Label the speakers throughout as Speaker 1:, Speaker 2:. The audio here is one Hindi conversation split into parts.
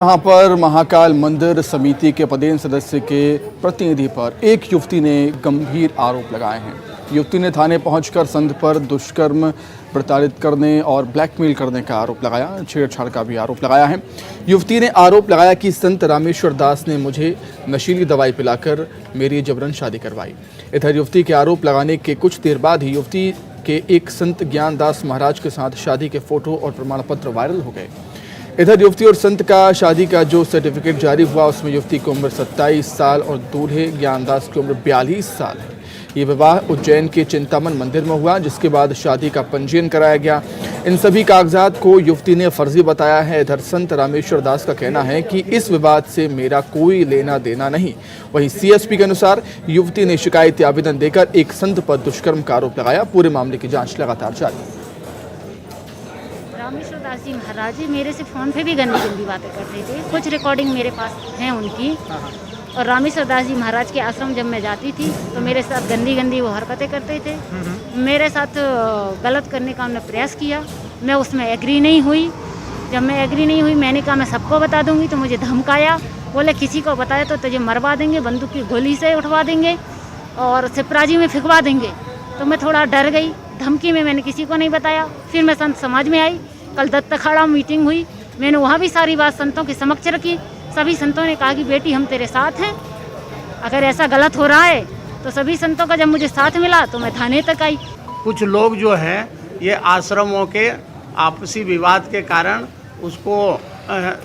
Speaker 1: यहाँ पर महाकाल मंदिर समिति के पदेन सदस्य के प्रतिनिधि पर एक युवती ने गंभीर आरोप लगाए हैं। युवती ने थाने पहुंचकर संत पर दुष्कर्म, प्रताड़ित करने और ब्लैकमेल करने का आरोप लगाया, छेड़छाड़ का भी आरोप लगाया है। युवती ने आरोप लगाया कि संत रामेश्वर दास ने मुझे नशीली दवाई पिलाकर मेरी जबरन शादी करवाई। इधर युवती के आरोप लगाने के कुछ देर बाद ही युवती के एक संत ज्ञानदास महाराज के साथ शादी के फोटो और प्रमाण पत्र वायरल हो गए। इधर युवती और संत का शादी का जो सर्टिफिकेट जारी हुआ उसमें युवती की उम्र 27 साल और दूल्हे ज्ञानदास की उम्र 42 साल है। ये विवाह उज्जैन के चिंतामन मंदिर में हुआ, जिसके बाद शादी का पंजीयन कराया गया। इन सभी कागजात को युवती ने फर्जी बताया है। इधर संत रामेश्वर दास का कहना है कि इस विवाद से मेरा कोई लेना देना नहीं। वहीं सीएसपी के अनुसार युवती ने शिकायती आवेदन देकर एक संत पर दुष्कर्म का आरोप लगाया। पूरे मामले की जाँच लगातार जारी।
Speaker 2: रामेश्वर दास जी महाराज जी मेरे से फ़ोन पे भी गंदी गंदी बातें करते थे। कुछ रिकॉर्डिंग मेरे पास हैं उनकी। और रामेश्वर दास जी महाराज के आश्रम जब मैं जाती थी तो मेरे साथ गंदी गंदी वो हरकतें करते थे। मेरे साथ गलत करने का उन्होंने प्रयास किया। मैं उसमें एग्री नहीं हुई। जब मैं एग्री नहीं हुई मैंने कहा मैं सबको बता दूंगी, तो मुझे धमकाया। बोले किसी को बताया तो तुझे मरवा देंगे, बंदूक की गोली से उठवा देंगे और सिपराजी में फिकवा देंगे। तो मैं थोड़ा डर गई। धमकी में मैंने किसी को नहीं बताया। फिर मैं संत समाज में आई। कल दत्त अखाड़ा मीटिंग हुई, मैंने वहाँ भी सारी बात संतों के समक्ष रखी। सभी संतों ने कहा कि बेटी हम तेरे साथ हैं, अगर ऐसा गलत हो रहा है तो सभी संतों का जब मुझे साथ मिला तो मैं थाने तक आई।
Speaker 3: कुछ लोग जो हैं ये आश्रमों के आपसी विवाद के कारण उसको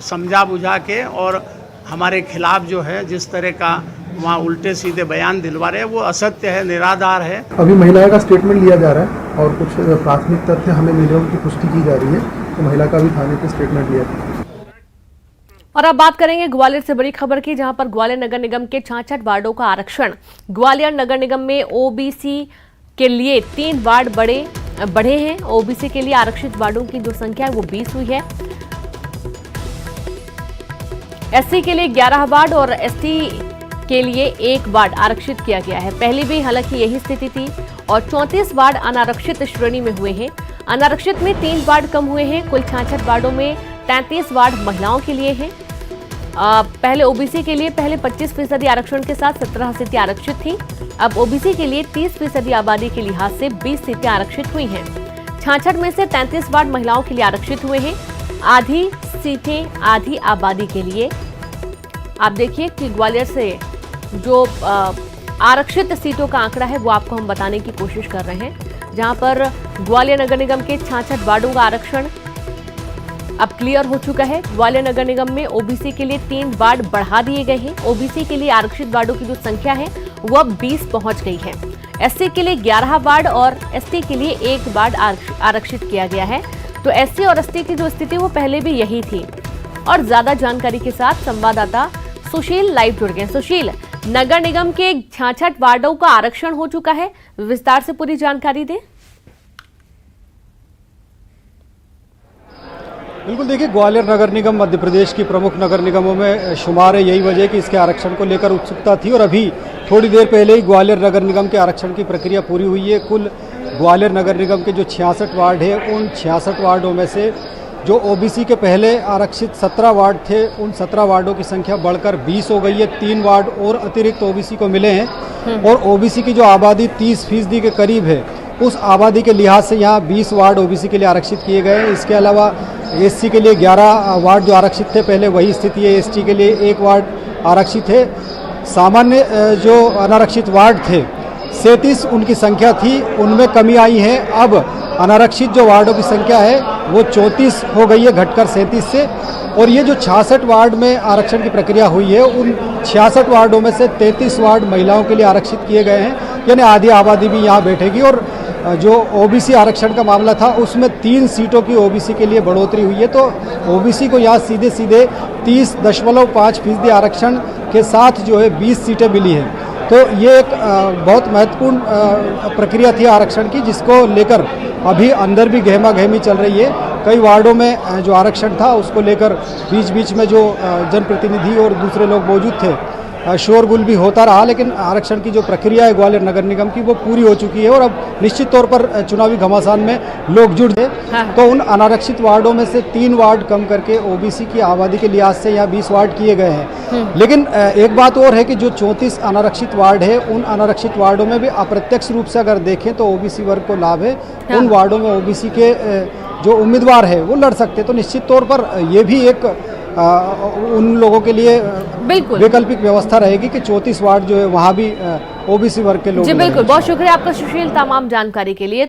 Speaker 3: समझा बुझा के और हमारे खिलाफ जो है जिस तरह का वहाँ उल्टे सीधे बयान दिलवा रहे हैं वो असत्य है, निराधार है।
Speaker 4: अभी महिला का स्टेटमेंट लिया जा रहा है और कुछ प्राथमिक तथ्य हमें मिले उनकी पुष्टि की जा रही है, तो महिला का भी थाने पे स्टेटमेंट लिया था।
Speaker 5: और अब बात करेंगे ग्वालियर से बड़ी खबर की, जहां पर ग्वालियर नगर निगम के 66 वार्डों का आरक्षण। ग्वालियर नगर निगम में ओबीसी के लिए 3 वार्ड बढ़े हैं। ओबीसी के लिए आरक्षित वार्डों की जो संख्या है वो 20 हुई है। एससी के लिए 11 वार्ड और एसटी के लिए 1 वार्ड आरक्षित किया गया है। पहले भी हालांकि यही स्थिति थी और 34 वार्ड अनारक्षित श्रेणी में हुए हैं। अनारक्षित में 3 वार्ड कम हुए हैं। कुल 66 वार्डों में 33 वार्ड महिलाओं के लिए हैं। पहले ओबीसी के लिए 25% आरक्षण के साथ 17 सीटें आरक्षित थी। अब ओबीसी के लिए 30% आबादी के लिहाज से 20 सीटें आरक्षित हुई हैं। 66 में से 33 वार्ड महिलाओं के लिए आरक्षित हुए हैं। आधी सीटें आधी आबादी के लिए। आप देखिए कि ग्वालियर से जो आरक्षित सीटों का आंकड़ा है वो आपको हम बताने की कोशिश कर रहे हैं, जहां पर ग्वालियर नगर निगम के 66 वार्डों का आरक्षण अब क्लियर हो चुका है। ग्वालियर नगर निगम में ओबीसी के लिए 3 वार्ड बढ़ा दिए गए हैं। ओबीसी के लिए आरक्षित वार्डों की जो संख्या है वो अब 20 पहुंच गई है। एससी के लिए 11 वार्ड और एसटी के लिए 1 वार्ड आरक्षित किया गया है। तो एससी और एसटी की जो स्थिति वो पहले भी यही थी। और ज्यादा जानकारी के साथ संवाददाता सुशील लाइव जुड़ गए। सुशील, नगर निगम के 66 वार्डों का आरक्षण हो चुका है, विस्तार से पूरी जानकारी दें।
Speaker 6: बिल्कुल, देखिए ग्वालियर नगर निगम मध्य प्रदेश की प्रमुख नगर निगमों में शुमार है। यही वजह कि इसके आरक्षण को लेकर उत्सुकता थी और अभी थोड़ी देर पहले ही ग्वालियर नगर निगम के आरक्षण की प्रक्रिया पूरी हुई है। कुल ग्वालियर नगर निगम के जो 66 वार्ड है उन 66 वार्डों में से जो ओबीसी के पहले आरक्षित 17 वार्ड थे उन 17 वार्डों की संख्या बढ़कर 20 हो गई है। 3 वार्ड और अतिरिक्त ओबीसी को मिले हैं और ओबीसी की जो आबादी 30% के करीब है उस आबादी के लिहाज से यहाँ 20 वार्ड ओबीसी के लिए आरक्षित किए गए हैं। इसके अलावा एससी के लिए 11 वार्ड जो आरक्षित थे पहले वही स्थिति है। एसटी के लिए 1 वार्ड आरक्षित है। सामान्य जो अनारक्षित वार्ड थे 37 उनकी संख्या थी, उनमें कमी आई है। अब अनारक्षित जो वार्डों की संख्या है वो 34 हो गई है, घटकर 37 से। और ये जो 66 वार्ड में आरक्षण की प्रक्रिया हुई है उन 66 वार्डों में से 33 वार्ड महिलाओं के लिए आरक्षित किए गए हैं, यानी आधी आबादी भी यहाँ बैठेगी। और जो ओबीसी आरक्षण का मामला था उसमें 3 सीटों की ओबीसी के लिए बढ़ोतरी हुई है। तो ओबीसी को यहाँ सीधे सीधे 30.5% आरक्षण के साथ जो है 20 सीटें मिली हैं। तो ये एक बहुत महत्वपूर्ण प्रक्रिया थी आरक्षण की, जिसको लेकर अभी अंदर भी गहमा गहमी चल रही है। कई वार्डों में जो आरक्षण था उसको लेकर बीच बीच में जो जनप्रतिनिधि और दूसरे लोग मौजूद थे शोरगुल भी होता रहा, लेकिन आरक्षण की जो प्रक्रिया है ग्वालियर नगर निगम की वो पूरी हो चुकी है और अब निश्चित तौर पर चुनावी घमासान में लोग जुड़ गए। तो उन अनारक्षित वार्डों में से 3 वार्ड कम करके ओबीसी की आबादी के लिहाज से यहाँ 20 वार्ड किए गए हैं। लेकिन एक बात और है कि जो 34 अनारक्षित वार्ड है, उन अनारक्षित वार्डों में भी अप्रत्यक्ष रूप से अगर देखें तो ओबीसी वर्ग को लाभ है। उन वार्डों में ओबीसी के जो उम्मीदवार है वो लड़ सकते, तो निश्चित तौर पर ये भी एक उन लोगों के लिए
Speaker 5: बिल्कुल
Speaker 6: वैकल्पिक व्यवस्था रहेगी कि 34 वार्ड जो है वहाँ भी ओबीसी वर्ग के लोग।
Speaker 5: जी बिल्कुल, बहुत शुक्रिया आपका सुशील तमाम जानकारी के लिए।